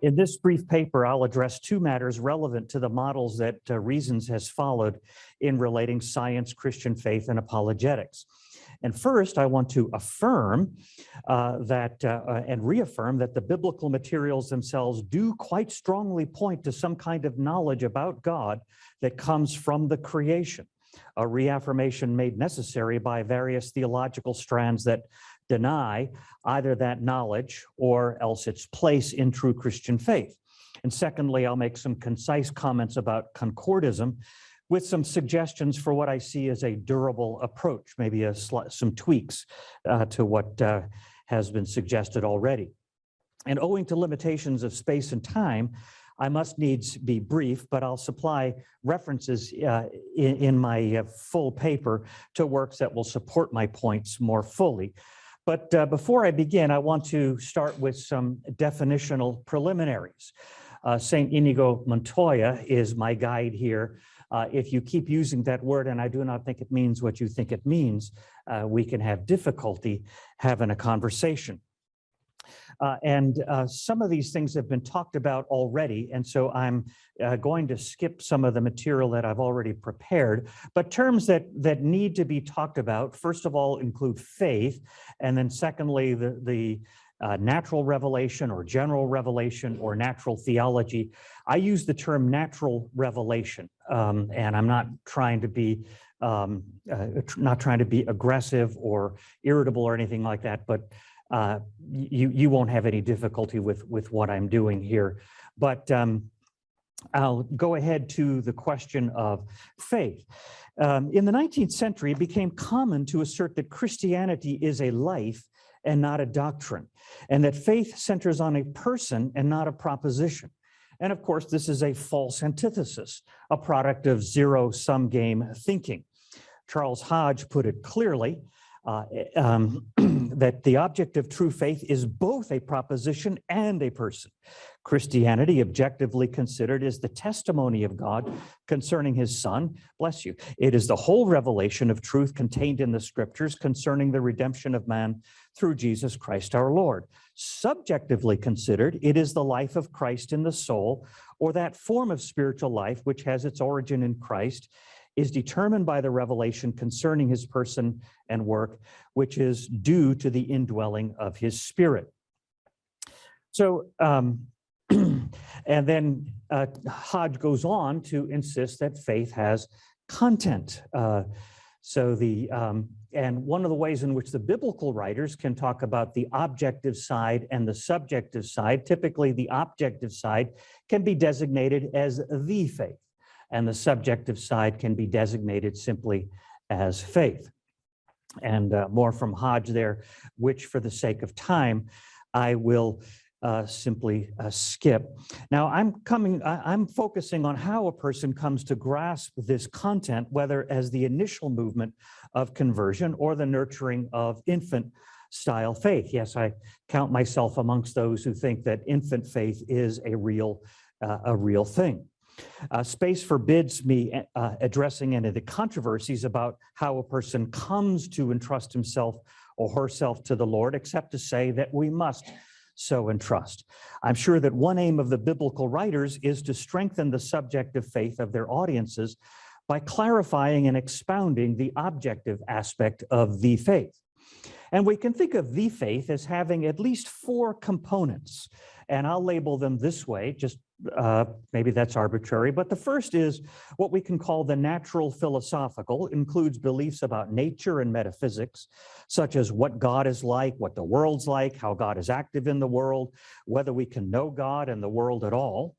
In this brief paper, I'll address two matters relevant to the models that Reasons has followed in relating science, Christian faith, and apologetics. And first, I want to affirm and reaffirm that the biblical materials themselves do quite strongly point to some kind of knowledge about God that comes from the creation, a reaffirmation made necessary by various theological strands that deny either that knowledge or else its place in true Christian faith. And secondly, I'll make some concise comments about Concordism with some suggestions for what I see as a durable approach, maybe some tweaks to what has been suggested already. And owing to limitations of space and time, I must needs be brief, but I'll supply references in my full paper to works that will support my points more fully. But before I begin, I want to start with some definitional preliminaries. St. Inigo Montoya is my guide here. If you keep using that word, and I do not think it means what you think it means, we can have difficulty having a conversation. Some of these things have been talked about already, and so I'm going to skip some of the material that I've already prepared. But terms that need to be talked about, first of all, include faith, and then secondly, the natural revelation or general revelation or natural theology. I use the term natural revelation, and I'm not trying to be aggressive or irritable or anything like that, but you won't have any difficulty with what I'm doing here. But I'll go ahead to the question of faith. In the 19th century, it became common to assert that Christianity is a life and not a doctrine, and that faith centers on a person and not a proposition. And of course, this is a false antithesis, a product of zero-sum game thinking. Charles Hodge put it clearly, that the object of true faith is both a proposition and a person. Christianity, objectively considered, is the testimony of God concerning his Son. Bless you. It is the whole revelation of truth contained in the scriptures concerning the redemption of man through Jesus Christ our Lord. Subjectively considered, it is the life of Christ in the soul, or that form of spiritual life which has its origin in Christ, is determined by the revelation concerning his person and work, which is due to the indwelling of his Spirit. So, and then Hodge goes on to insist that faith has content. And one of the ways in which the biblical writers can talk about the objective side and the subjective side, typically the objective side can be designated as the faith, and the subjective side can be designated simply as faith. And more from Hodge there, which for the sake of time, I will simply skip. Now, I'm focusing on how a person comes to grasp this content, whether as the initial movement of conversion or the nurturing of infant-style faith. Yes, I count myself amongst those who think that infant faith is a real thing. Space forbids me addressing any of the controversies about how a person comes to entrust himself or herself to the Lord, except to say that we must so entrust. I'm sure that one aim of the biblical writers is to strengthen the subjective faith of their audiences by clarifying and expounding the objective aspect of the faith. And we can think of the faith as having at least 4 components, and I'll label them this way, just maybe that's arbitrary, but the first is what we can call the natural philosophical. It includes beliefs about nature and metaphysics, such as what God is like, what the world's like, how God is active in the world, whether we can know God and the world at all.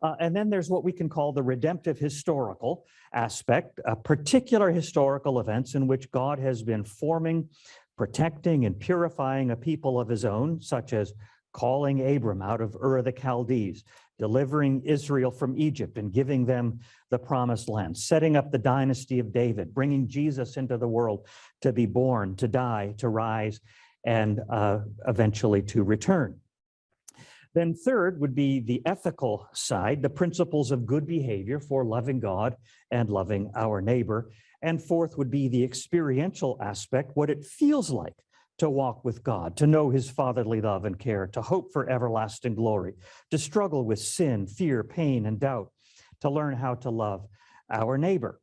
And then there's what we can call the redemptive historical aspect, particular historical events in which God has been forming, protecting, and purifying a people of his own, such as calling Abram out of Ur of the Chaldees, delivering Israel from Egypt and giving them the promised land, setting up the dynasty of David, bringing Jesus into the world to be born, to die, to rise, and eventually to return. Then third would be the ethical side, the principles of good behavior for loving God and loving our neighbor. And fourth would be the experiential aspect, what it feels like to walk with God, to know his fatherly love and care, to hope for everlasting glory, to struggle with sin, fear, pain, and doubt, to learn how to love our neighbor.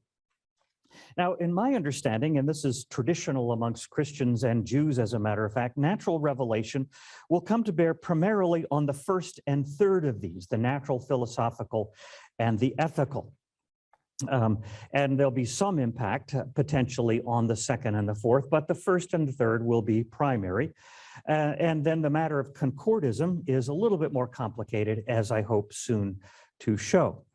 Now, in my understanding, and this is traditional amongst Christians and Jews, as a matter of fact, natural revelation will come to bear primarily on the first and third of these, the natural, philosophical, and the ethical. And there'll be some impact potentially on the second and the fourth, but the first and the third will be primary. And then the matter of concordism is a little bit more complicated, as I hope soon to show.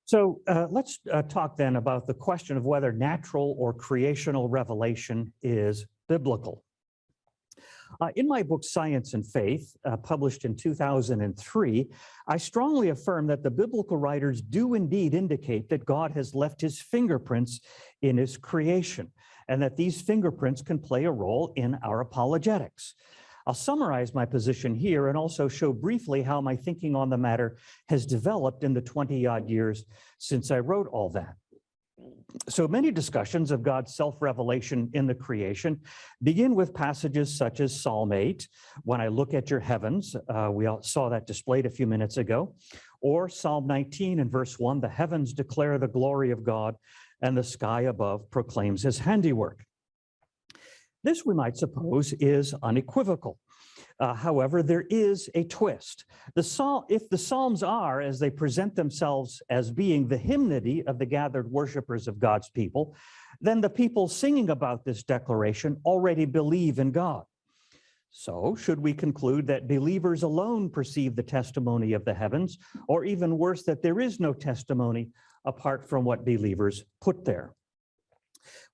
So let's talk then about the question of whether natural or creational revelation is biblical. In my book, Science and Faith, published in 2003, I strongly affirm that the biblical writers do indeed indicate that God has left his fingerprints in his creation, and that these fingerprints can play a role in our apologetics. I'll summarize my position here and also show briefly how my thinking on the matter has developed in the 20-odd years since I wrote all that. So many discussions of God's self-revelation in the creation begin with passages such as Psalm 8, when I look at your heavens, we all saw that displayed a few minutes ago, or Psalm 19 and verse 1, the heavens declare the glory of God, and the sky above proclaims his handiwork. This, we might suppose, is unequivocal. However, there is a twist. If the Psalms are, as they present themselves as being the hymnody of the gathered worshipers of God's people, then the people singing about this declaration already believe in God. So, should we conclude that believers alone perceive the testimony of the heavens, or even worse, that there is no testimony apart from what believers put there?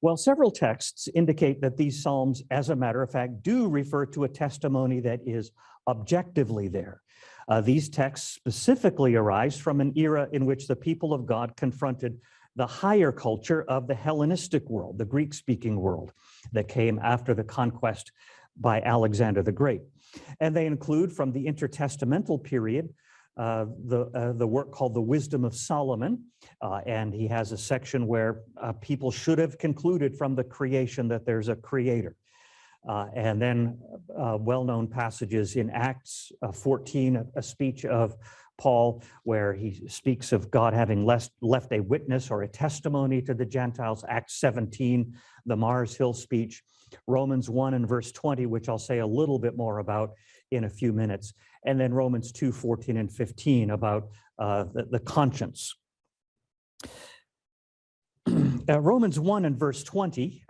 Well, several texts indicate that these Psalms, as a matter of fact, do refer to a testimony that is objectively there. These texts specifically arise from an era in which the people of God confronted the higher culture of the Hellenistic world, the Greek-speaking world that came after the conquest by Alexander the Great. And they include, from the intertestamental period, the work called The Wisdom of Solomon, and he has a section where people should have concluded from the creation that there's a creator. And then well-known passages in Acts 14, a speech of Paul, where he speaks of God having left a witness or a testimony to the Gentiles. Acts 17, the Mars Hill speech. Romans 1 and verse 20, which I'll say a little bit more about in a few minutes. And then Romans 2, 14 and 15 about the conscience. Romans 1 and verse 20,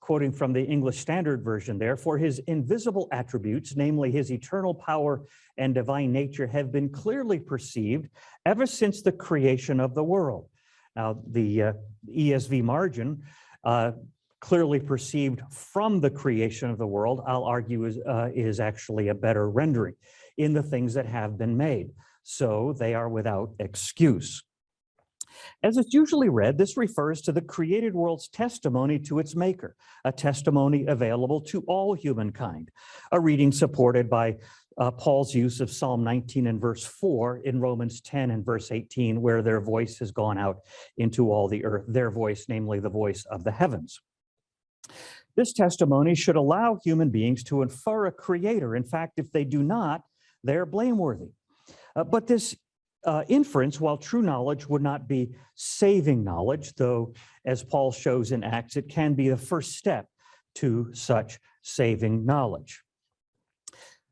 quoting from the English Standard Version there, for his invisible attributes, namely his eternal power and divine nature, have been clearly perceived ever since the creation of the world. Now, the ESV margin, clearly perceived from the creation of the world, I'll argue is actually a better rendering, in the things that have been made. So they are without excuse. As it's usually read, this refers to the created world's testimony to its maker, a testimony available to all humankind, a reading supported by Paul's use of Psalm 19 and verse 4 in Romans 10 and verse 18, where their voice has gone out into all the earth, their voice, namely the voice of the heavens. This testimony should allow human beings to infer a creator. In fact, if they do not, they're blameworthy. But this inference, while true knowledge would not be saving knowledge, though, as Paul shows in Acts, it can be the first step to such saving knowledge.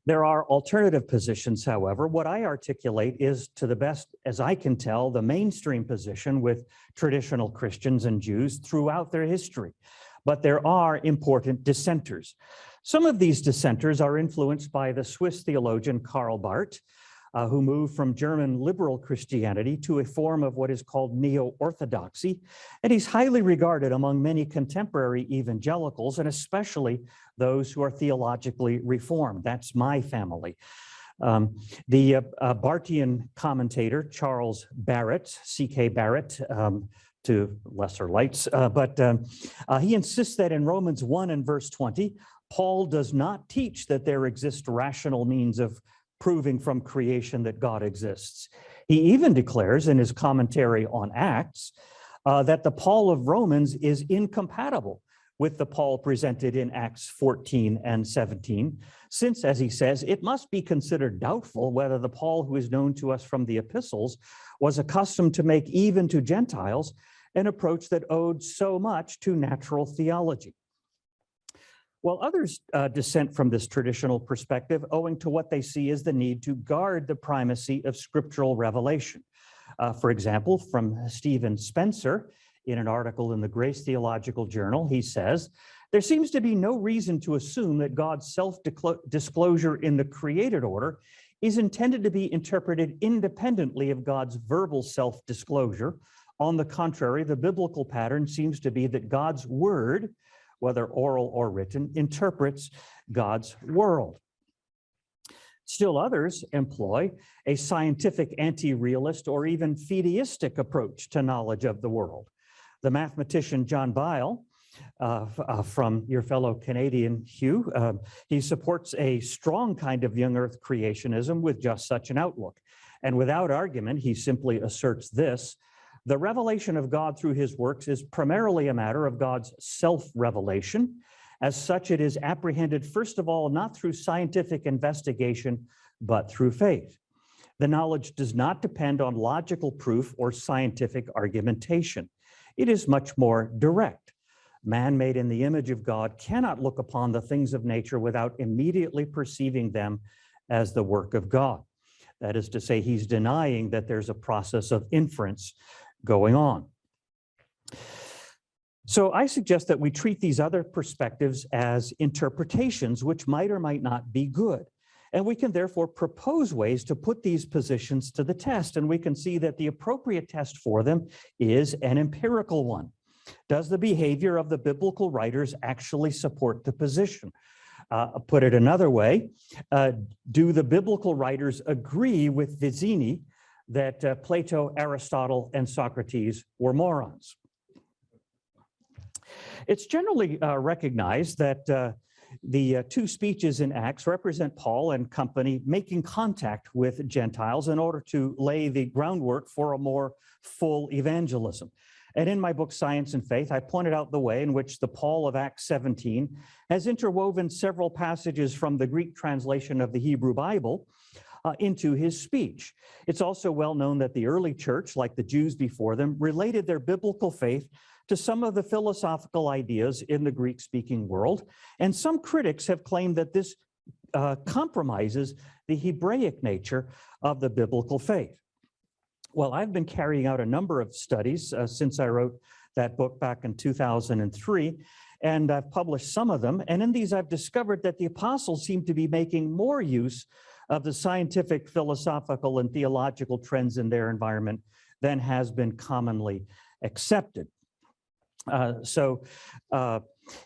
There are alternative positions, however. What I articulate is, to the best as I can tell, the mainstream position with traditional Christians and Jews throughout their history. But there are important dissenters. Some of these dissenters are influenced by the Swiss theologian Karl Barth, who moved from German liberal Christianity to a form of what is called neo-orthodoxy. And he's highly regarded among many contemporary evangelicals, and especially those who are theologically reformed. That's my family. The Barthian commentator, Charles Barrett, C.K. Barrett, to lesser lights, but he insists that in Romans 1 and verse 20, Paul does not teach that there exist rational means of proving from creation that God exists. He even declares in his commentary on Acts that the Paul of Romans is incompatible with the Paul presented in Acts 14 and 17, since, as he says, it must be considered doubtful whether the Paul who is known to us from the epistles was accustomed to make even to Gentiles an approach that owed so much to natural theology. While others dissent from this traditional perspective, owing to what they see as the need to guard the primacy of scriptural revelation. For example, from Stephen Spencer, in an article in the Grace Theological Journal, he says, there seems to be no reason to assume that God's self-disclosure in the created order is intended to be interpreted independently of God's verbal self-disclosure. On the contrary, the biblical pattern seems to be that God's word, whether oral or written, interprets God's world. Still others employ a scientific anti-realist or even fideistic approach to knowledge of the world. The mathematician John Byle, from your fellow Canadian Hugh, he supports a strong kind of young earth creationism with just such an outlook. And without argument, he simply asserts this: the revelation of God through his works is primarily a matter of God's self-revelation. As such, it is apprehended, first of all, not through scientific investigation, but through faith. The knowledge does not depend on logical proof or scientific argumentation. It is much more direct. Man made in the image of God cannot look upon the things of nature without immediately perceiving them as the work of God. That is to say, he's denying that there's a process of inference going on. So I suggest that we treat these other perspectives as interpretations, which might or might not be good. And we can therefore propose ways to put these positions to the test. And we can see that the appropriate test for them is an empirical one. Does the behavior of the biblical writers actually support the position? Put it another way, do the biblical writers agree with Vizzini that Plato, Aristotle, and Socrates were morons? It's generally recognized that the two speeches in Acts represent Paul and company making contact with Gentiles in order to lay the groundwork for a more full evangelism. And in my book, Science and Faith, I pointed out the way in which the Paul of Acts 17 has interwoven several passages from the Greek translation of the Hebrew Bible into his speech. It's also well known that the early church, like the Jews before them, related their biblical faith to some of the philosophical ideas in the Greek-speaking world. And some critics have claimed that this compromises the Hebraic nature of the biblical faith. Well, I've been carrying out a number of studies since I wrote that book back in 2003, and I've published some of them. And in these, I've discovered that the apostles seem to be making more use of the scientific, philosophical, and theological trends in their environment than has been commonly accepted.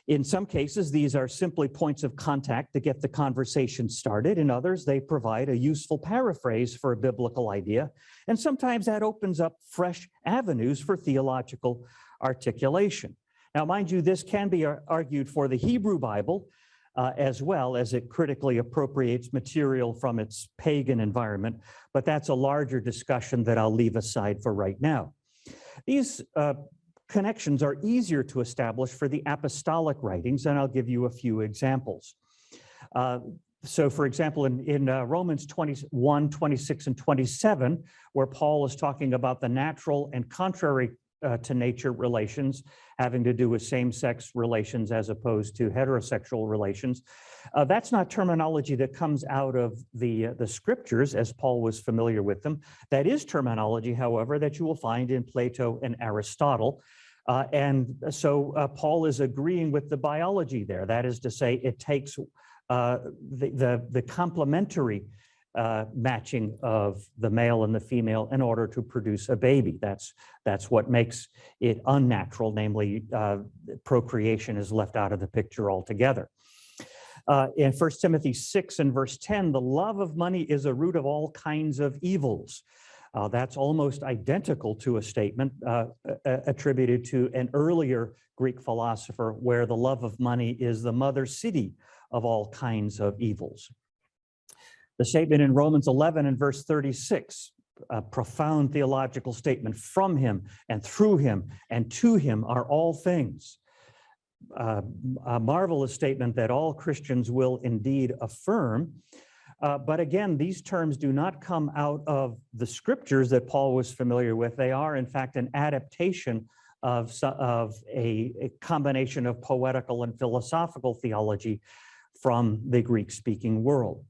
In some cases, these are simply points of contact to get the conversation started. In others, they provide a useful paraphrase for a biblical idea. And sometimes that opens up fresh avenues for theological articulation. Now, mind you, this can be argued for the Hebrew Bible as well, as it critically appropriates material from its pagan environment. But that's a larger discussion that I'll leave aside for right now. These connections are easier to establish for the apostolic writings, and I'll give you a few examples. So, for example, in Romans 21, 26, and 27, where Paul is talking about the natural and contrary to nature relations having to do with same-sex relations as opposed to heterosexual relations, that's not terminology that comes out of the scriptures as Paul was familiar with them. That is terminology, however, that you will find in Plato and Aristotle. And so Paul is agreeing with the biology there. That is to say, it takes the complementary matching of the male and the female in order to produce a baby. That's what makes it unnatural, namely procreation is left out of the picture altogether. In 1 Timothy 6 and verse 10, the love of money is a root of all kinds of evils. That's almost identical to a statement attributed to an earlier Greek philosopher where the love of money is the mother city of all kinds of evils. The statement in Romans 11 and verse 36, a profound theological statement, from him and through him and to him are all things. a marvelous statement that all Christians will indeed affirm. But again, these terms do not come out of the scriptures that Paul was familiar with. They are, in fact, an adaptation of a combination of poetical and philosophical theology from the Greek-speaking world.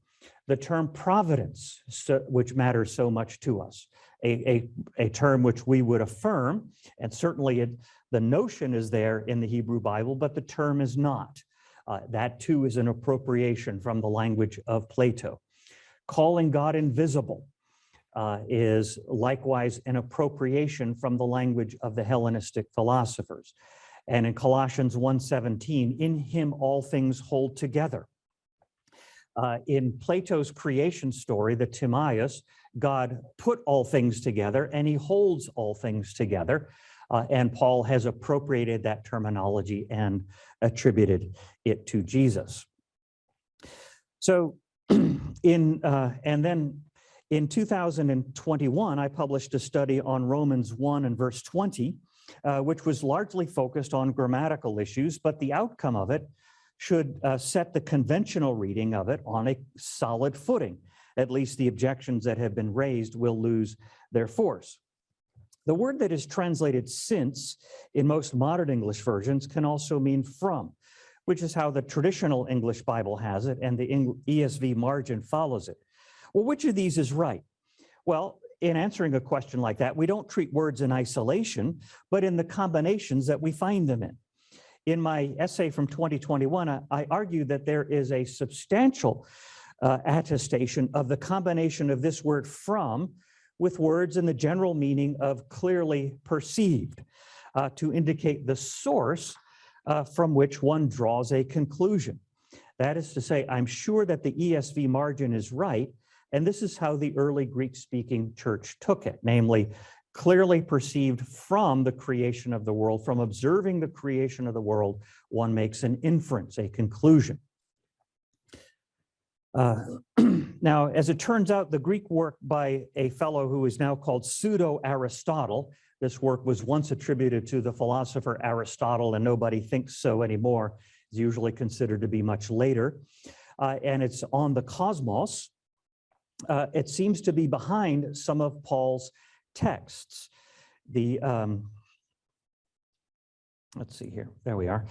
The term providence, which matters so much to us, a term which we would affirm, and certainly the notion is there in the Hebrew Bible, but the term is not. That too is an appropriation from the language of Plato. Calling God invisible is likewise an appropriation from the language of the Hellenistic philosophers. And in Colossians 1:17, in him all things hold together. In Plato's creation story, the Timaeus, God put all things together and he holds all things together. And Paul has appropriated that terminology and attributed it to Jesus. So and then in 2021, I published a study on Romans 1 and verse 20, which was largely focused on grammatical issues, but the outcome of it should set the conventional reading of it on a solid footing. At least the objections that have been raised will lose their force. The word that is translated since in most modern English versions can also mean from, which is how the traditional English Bible has it, and the ESV margin follows it. Well, which of these is right? Well, in answering a question like that, we don't treat words in isolation, but in the combinations that we find them in. In my essay from 2021, I argue that there is a substantial attestation of the combination of this word from with words in the general meaning of clearly perceived to indicate the source from which one draws a conclusion. That is to say, I'm sure that the ESV margin is right, and this is how the early Greek-speaking church took it, namely, clearly perceived from the creation of the world, from observing the creation of the world, one makes an inference, a conclusion. Now, as it turns out, the Greek work by a fellow who is now called Pseudo-Aristotle, this work was once attributed to the philosopher Aristotle, and nobody thinks so anymore. It's usually considered to be much later. And it's on the cosmos. It seems to be behind some of Paul's texts. The let's see here. There we are.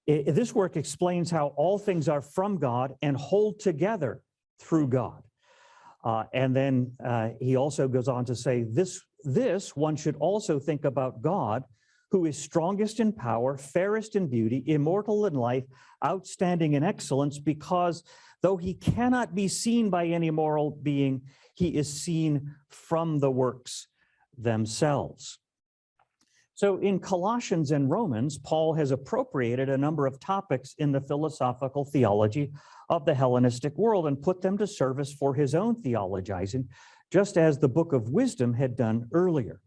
This work explains how all things are from God and hold together through God. And then he also goes on to say, this one should also think about God, who is strongest in power, fairest in beauty, immortal in life, outstanding in excellence, because though he cannot be seen by any moral being, he is seen from the works themselves. So in Colossians and Romans, Paul has appropriated a number of topics in the philosophical theology of the Hellenistic world and put them to service for his own theologizing, just as the Book of Wisdom had done earlier.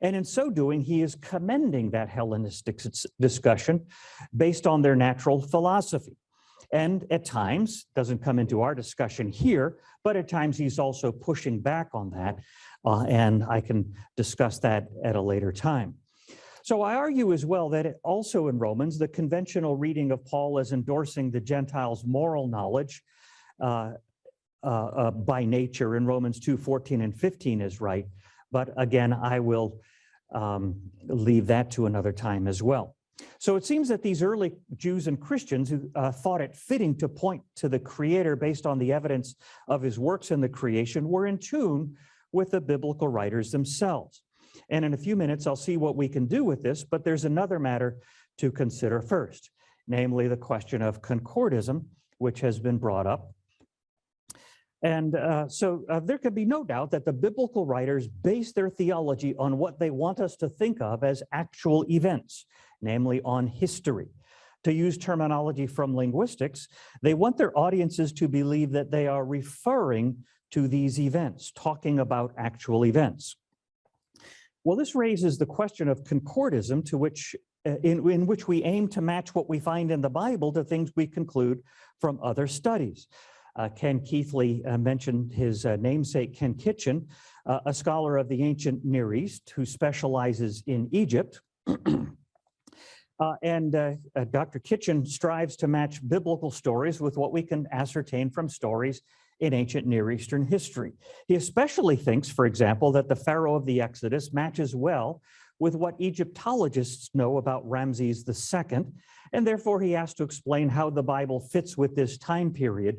And in so doing, he is commending that Hellenistic discussion based on their natural philosophy. And at times, doesn't come into our discussion here, but at times he's also pushing back on that, and I can discuss that at a later time. So I argue as well that also in Romans, the conventional reading of Paul as endorsing the Gentiles' moral knowledge by nature in Romans 2:14 and 15 is right. But again, I will leave that to another time as well. So it seems that these early Jews and Christians who thought it fitting to point to the Creator based on the evidence of his works in the creation were in tune with the biblical writers themselves. And in a few minutes, I'll see what we can do with this, but there's another matter to consider first, namely the question of concordism, which has been brought up. And so there can be no doubt that the biblical writers base their theology on what they want us to think of as actual events, namely on history. To use terminology from linguistics, they want their audiences to believe that they are referring to these events, talking about actual events. Well, this raises the question of concordism, to which in which we aim to match what we find in the Bible to things we conclude from other studies. Ken Keithley mentioned his namesake Ken Kitchen, a scholar of the ancient Near East who specializes in Egypt. Dr. Kitchen strives to match biblical stories with what we can ascertain from stories in ancient Near Eastern history. He especially thinks, for example, that the Pharaoh of the Exodus matches well with what Egyptologists know about Ramses II, and therefore he has to explain how the Bible fits with this time period.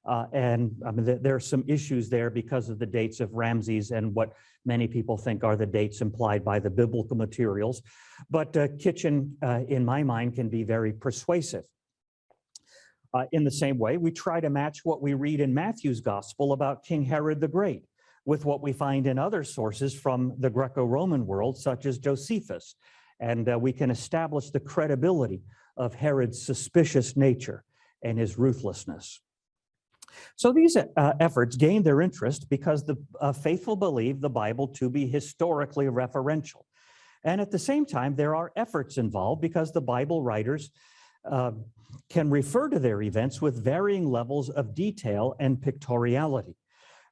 There are some issues there because of the dates of Ramses and what many people think are the dates implied by the biblical materials. But Kitchen, in my mind, can be very persuasive. In the same way, we try to match what we read in Matthew's gospel about King Herod the Great with what we find in other sources from the Greco-Roman world, such as Josephus. And we can establish the credibility of Herod's suspicious nature and his ruthlessness. So these efforts gain their interest because the faithful believe the Bible to be historically referential. And at the same time, there are efforts involved because the Bible writers can refer to their events with varying levels of detail and pictoriality.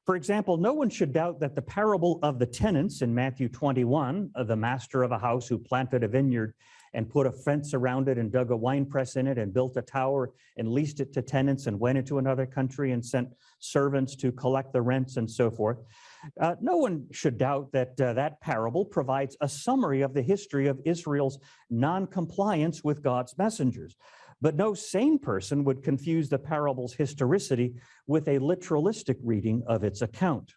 For example, no one should doubt that the parable of the tenants in Matthew 21, the master of a house who planted a vineyard and put a fence around it and dug a wine press in it and built a tower and leased it to tenants and went into another country and sent servants to collect the rents and so forth. No one should doubt that that parable provides a summary of the history of Israel's non-compliance with God's messengers. But no sane person would confuse the parable's historicity with a literalistic reading of its account.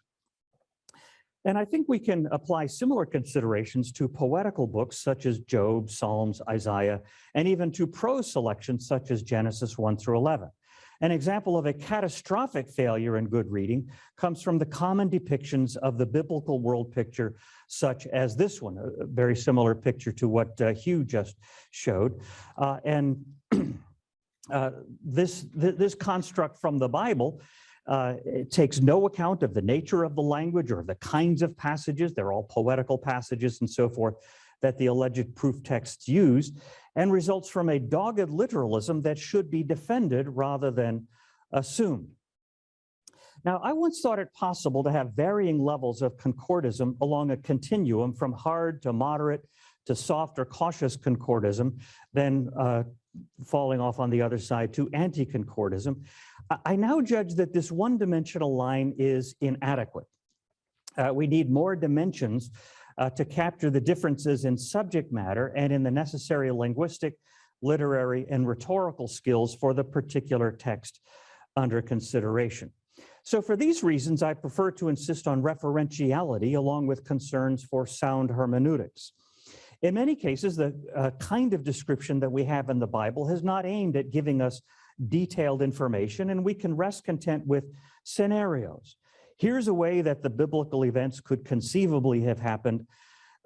And I think we can apply similar considerations to poetical books such as Job, Psalms, Isaiah, and even to prose selections such as Genesis 1 through 11. An example of a catastrophic failure in good reading comes from the common depictions of the biblical world picture, such as this one, a very similar picture to what Hugh just showed. This construct from the Bible it takes no account of the nature of the language or the kinds of passages. They're all poetical passages and so forth that the alleged proof texts use, and results from a dogged literalism that should be defended rather than assumed. Now, I once thought it possible to have varying levels of concordism along a continuum from hard to moderate to soft or cautious concordism, then falling off on the other side to anti-concordism. I now judge that this one-dimensional line is inadequate. We need more dimensions to capture the differences in subject matter and in the necessary linguistic, literary, and rhetorical skills for the particular text under consideration. So for these reasons, I prefer to insist on referentiality along with concerns for sound hermeneutics. In many cases, the kind of description that we have in the Bible has not aimed at giving us detailed information, and we can rest content with scenarios. Here's a way that the biblical events could conceivably have happened,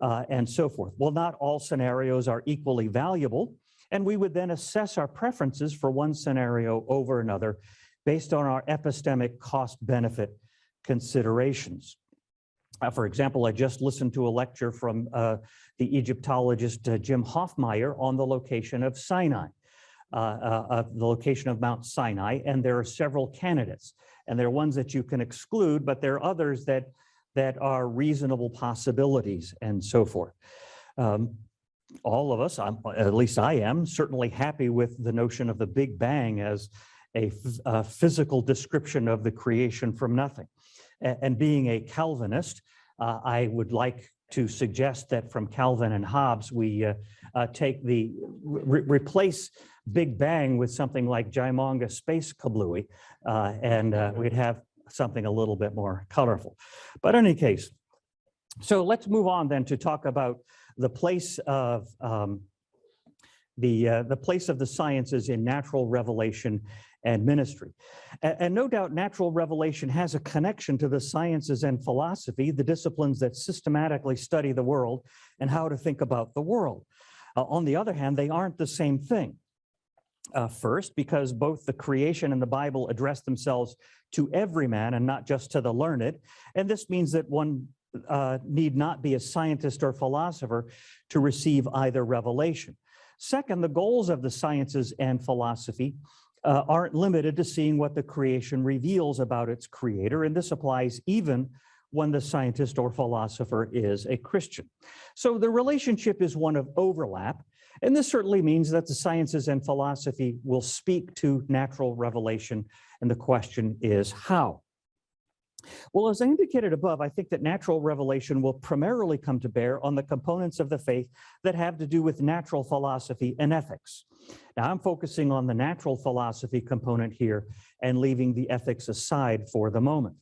and so forth. Well, not all scenarios are equally valuable, and we would then assess our preferences for one scenario over another based on our epistemic cost-benefit considerations. For example, I just listened to a lecture from the Egyptologist Jim Hoffmeyer on the location of Sinai, the location of Mount Sinai, and there are several candidates. And there are ones that you can exclude, but there are others that are reasonable possibilities and so forth. All of us, at least I am, certainly happy with the notion of the Big Bang as a physical description of the creation from nothing. And being a Calvinist, I would like to suggest that from Calvin and Hobbes, we replace Big Bang with something like Jaimonga Space Kablooey, and we'd have something a little bit more colorful. But in any case, so let's move on then to talk about the place of the place of the sciences in natural revelation and ministry. And no doubt natural revelation has a connection to the sciences and philosophy, the disciplines that systematically study the world and how to think about the world. On the other hand, they aren't the same thing. First, because both the creation and the Bible address themselves to every man and not just to the learned. And this means that one need not be a scientist or philosopher to receive either revelation. Second, the goals of the sciences and philosophy aren't limited to seeing what the creation reveals about its creator, and this applies even when the scientist or philosopher is a Christian. So the relationship is one of overlap, And this certainly means that the sciences and philosophy will speak to natural revelation, and the question is how? Well, as I indicated above, I think that natural revelation will primarily come to bear on the components of the faith that have to do with natural philosophy and ethics. Now, I'm focusing on the natural philosophy component here and leaving the ethics aside for the moment.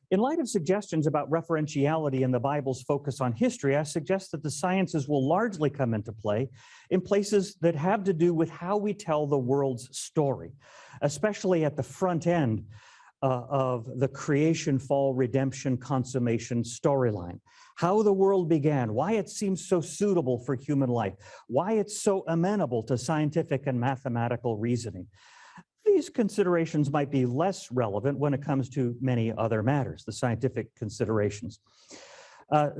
In light of suggestions about referentiality and the Bible's focus on history, I suggest that the sciences will largely come into play in places that have to do with how we tell the world's story, especially at the front end of the creation, fall, redemption, consummation storyline. How the world began, why it seems so suitable for human life, why it's so amenable to scientific and mathematical reasoning. These considerations might be less relevant when it comes to many other matters, the scientific considerations.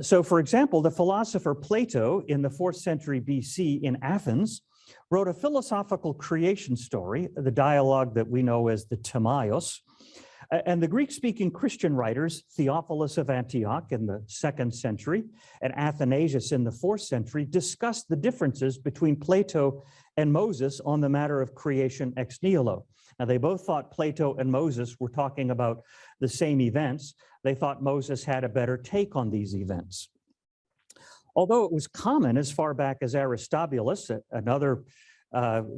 So, for example, the philosopher Plato in the 4th century BC in Athens wrote a philosophical creation story, the dialogue that we know as the Timaeus. And the Greek-speaking Christian writers, Theophilus of Antioch in the 2nd century and Athanasius in the 4th century, discussed the differences between Plato and Moses on the matter of creation ex nihilo. Now, they both thought Plato and Moses were talking about the same events. They thought Moses had a better take on these events. Although it was common as far back as Aristobulus, another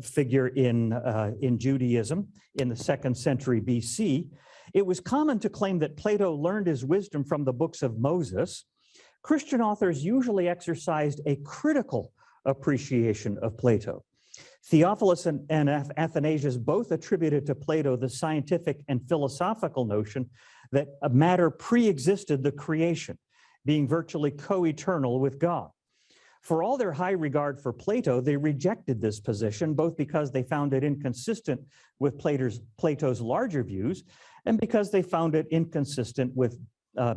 figure in Judaism in the 2nd century BC, it was common to claim that Plato learned his wisdom from the books of Moses. Christian authors usually exercised a critical appreciation of Plato. Theophilus and Athanasius both attributed to Plato the scientific and philosophical notion that matter pre-existed the creation, being virtually co-eternal with God. For all their high regard for Plato, they rejected this position, both because they found it inconsistent with Plato's larger views, and because they found it inconsistent with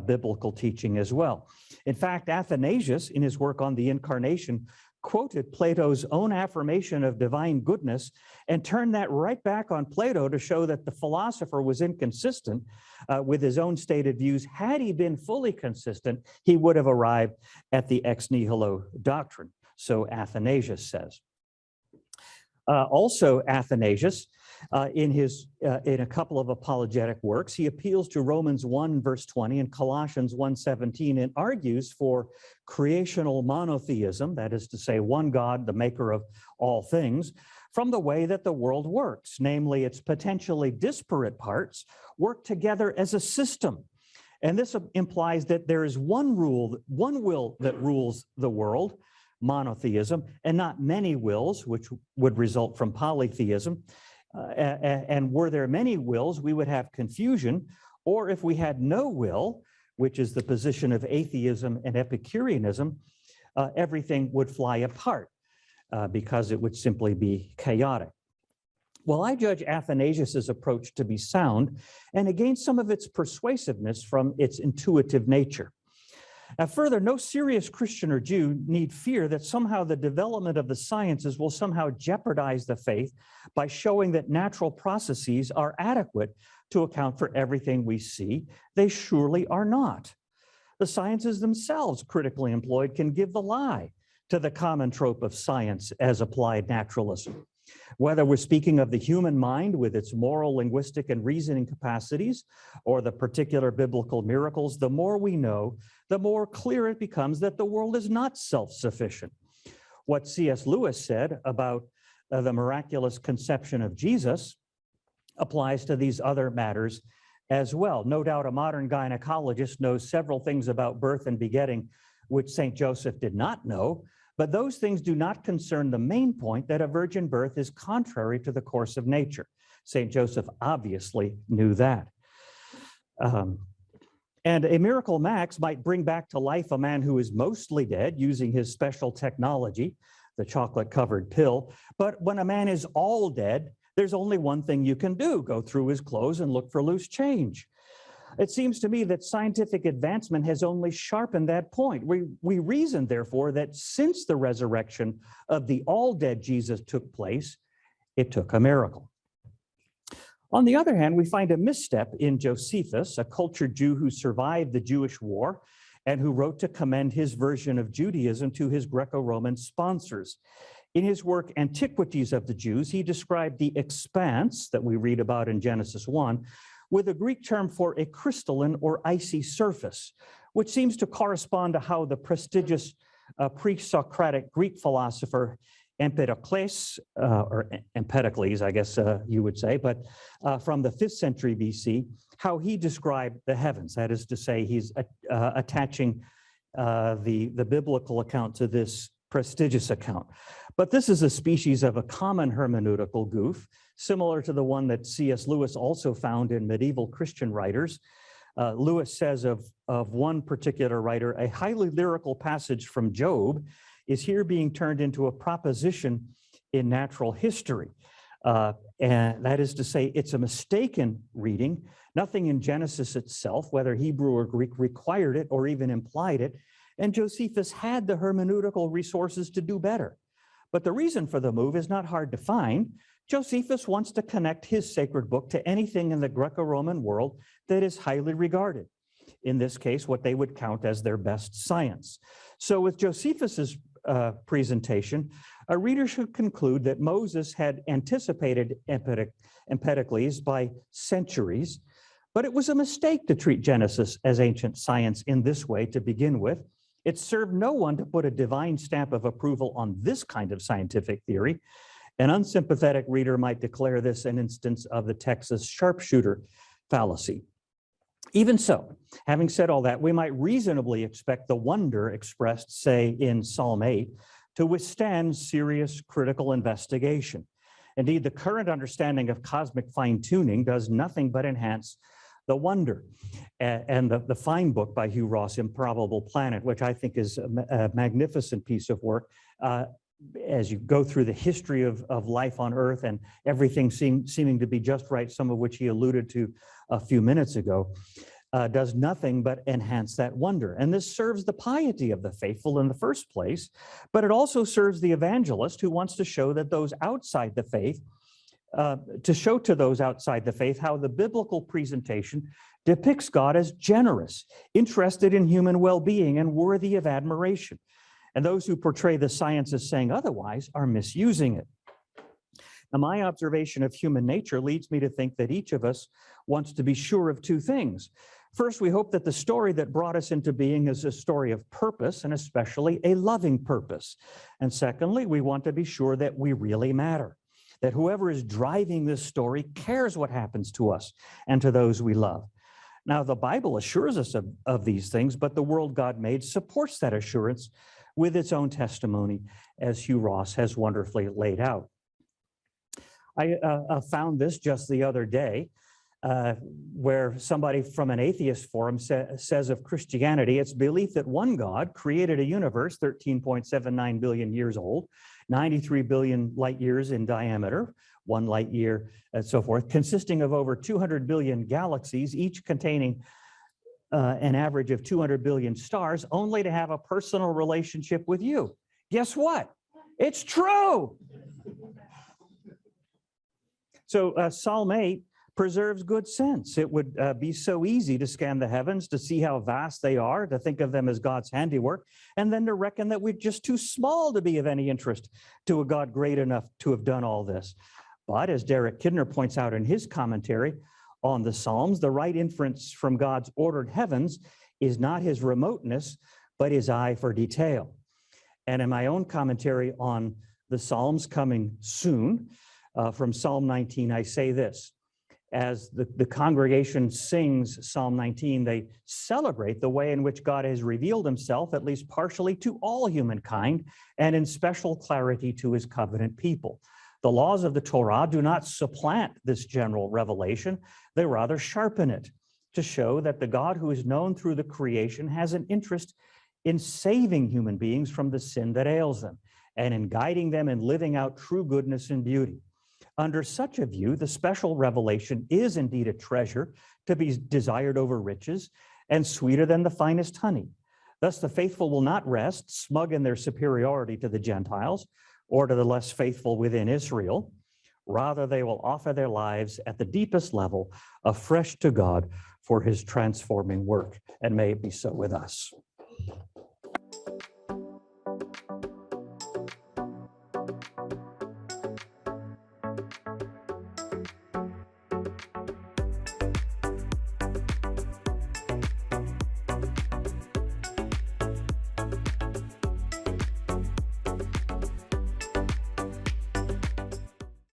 biblical teaching as well. In fact, Athanasius, in his work on the Incarnation, quoted Plato's own affirmation of divine goodness and turned that right back on Plato to show that the philosopher was inconsistent with his own stated views. Had he been fully consistent, he would have arrived at the ex nihilo doctrine, so Athanasius says. Also, Athanasius, in a couple of apologetic works, he appeals to Romans 1 verse 20 and Colossians 1:17 and argues for creational monotheism, that is to say, one God, the maker of all things, from the way that the world works, namely its potentially disparate parts work together as a system. And this implies that there is one will that rules the world, monotheism, and not many wills, which would result from polytheism. And were there many wills, we would have confusion. Or if we had no will, which is the position of atheism and Epicureanism, everything would fly apart because it would simply be chaotic. Well, I judge Athanasius's approach to be sound and again some of its persuasiveness from its intuitive nature. Now, further, no serious Christian or Jew need fear that somehow the development of the sciences will somehow jeopardize the faith by showing that natural processes are adequate to account for everything we see. They surely are not. The sciences themselves, critically employed, can give the lie to the common trope of science as applied naturalism. Whether we're speaking of the human mind with its moral, linguistic, and reasoning capacities, or the particular biblical miracles, the more we know, the more clear it becomes that the world is not self-sufficient. What C.S. Lewis said about the miraculous conception of Jesus applies to these other matters as well. No doubt a modern gynecologist knows several things about birth and begetting which St. Joseph did not know, but those things do not concern the main point that a virgin birth is contrary to the course of nature. St. Joseph obviously knew that. And a miracle max might bring back to life a man who is mostly dead using his special technology, the chocolate-covered pill. But when a man is all dead, there's only one thing you can do: go through his clothes and look for loose change. It seems to me that scientific advancement has only sharpened that point. We reason, therefore, that since the resurrection of the all-dead Jesus took place, it took a miracle. On the other hand, we find a misstep in Josephus, a cultured Jew who survived the Jewish war and who wrote to commend his version of Judaism to his Greco-Roman sponsors. In his work, Antiquities of the Jews, he described the expanse that we read about in Genesis 1 with a Greek term for a crystalline or icy surface, which seems to correspond to how the prestigious pre-Socratic Greek philosopher Empedocles, or Empedocles, I guess you would say, but from the 5th century BC, how he described the heavens. That is to say, he's attaching the biblical account to this prestigious account. But this is a species of a common hermeneutical goof, similar to the one that C.S. Lewis also found in medieval Christian writers. Lewis says of one particular writer, a highly lyrical passage from Job is here being turned into a proposition in natural history. And that is to say, it's a mistaken reading. Nothing in Genesis itself, whether Hebrew or Greek, required it or even implied it. And Josephus had the hermeneutical resources to do better. But the reason for the move is not hard to find. Josephus wants to connect his sacred book to anything in the Greco-Roman world that is highly regarded. In this case, what they would count as their best science. So with Josephus's presentation, a reader should conclude that Moses had anticipated Empedocles by centuries, but it was a mistake to treat Genesis as ancient science in this way to begin with. It served no one to put a divine stamp of approval on this kind of scientific theory. An unsympathetic reader might declare this an instance of the Texas sharpshooter fallacy. Even so, having said all that, we might reasonably expect the wonder expressed, say, in Psalm 8, to withstand serious critical investigation. Indeed, the current understanding of cosmic fine-tuning does nothing but enhance the wonder. And the fine book by Hugh Ross, Improbable Planet, which I think is a magnificent piece of work, as you go through the history of life on Earth and everything seeming to be just right, some of which he alluded to a few minutes ago, does nothing but enhance that wonder. And this serves the piety of the faithful in the first place, but it also serves the evangelist who wants to show that those outside the faith, to show to those outside the faith how the biblical presentation depicts God as generous, interested in human well-being, and worthy of admiration. And those who portray the science as saying otherwise are misusing it. Now, my observation of human nature leads me to think that each of us wants to be sure of two things. First, we hope that the story that brought us into being is a story of purpose, and especially a loving purpose. And secondly, we want to be sure that we really matter, that whoever is driving this story cares what happens to us and to those we love. Now, the Bible assures us of these things, but the world God made supports that assurance with its own testimony, as Hugh Ross has wonderfully laid out. I found this just the other day, where somebody from an atheist forum says of Christianity, it's belief that one God created a universe 13.79 billion years old, 93 billion light years in diameter, 1 light year, and so forth, consisting of over 200 billion galaxies, each containing an average of 200 billion stars, only to have a personal relationship with you. Guess what? It's true. So Psalm 8 preserves good sense. It would be so easy to scan the heavens, to see how vast they are, to think of them as God's handiwork, and then to reckon that we're just too small to be of any interest to a God great enough to have done all this. But as Derek Kidner points out in his commentary on the Psalms, the right inference from God's ordered heavens is not his remoteness, but his eye for detail. And in my own commentary on the Psalms coming soon, from Psalm 19, I say this: as the congregation sings Psalm 19, they celebrate the way in which God has revealed himself, at least partially, to all humankind, and in special clarity to his covenant people. The laws of the Torah do not supplant this general revelation, they rather sharpen it to show that the God who is known through the creation has an interest in saving human beings from the sin that ails them, and in guiding them in living out true goodness and beauty. Under such a view, the special revelation is indeed a treasure to be desired over riches and sweeter than the finest honey. Thus, the faithful will not rest, smug in their superiority to the Gentiles or to the less faithful within Israel. Rather, they will offer their lives at the deepest level, afresh to God for his transforming work. And may it be so with us.